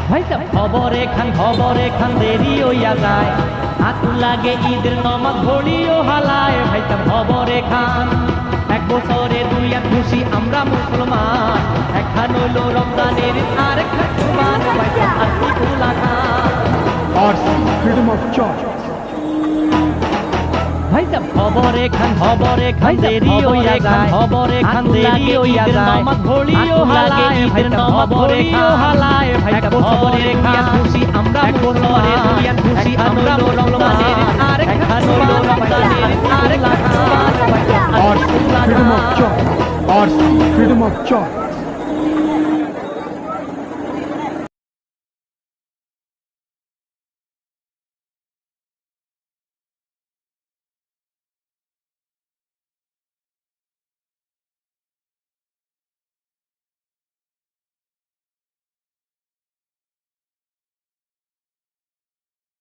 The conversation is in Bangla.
ভাইসাব খবরে খান দেরি হইয়া যায়, হাতু লাগে ঈদের নমাজ ঘড়িও হালায়। ভাইসাব খবরে খান এক বছরে দুই এক খুশি আমরা মুসলমান, একখান হইল রমজানের আর একখান কুরবান। ভাইসাব আতিকুল্লাহ খান RC Freedom of Choice. ভাইসাব খবরে খান দেরি হইয়া যায়, খবরে খান দেরি হইয়া যায়, নমাজ ঘড়িও হালায়। ঈদের নমাজ ঘড়িও হালায়। ভাইসাব খবরে খান খুশি আমরা মুসলমান, দুই এক খুশি আমরা মুসলমানের আর একখান হইল রমজানের আর একখান কুরবান। ভাইসাব RC Freedom of Choice. RC Freedom of Choice.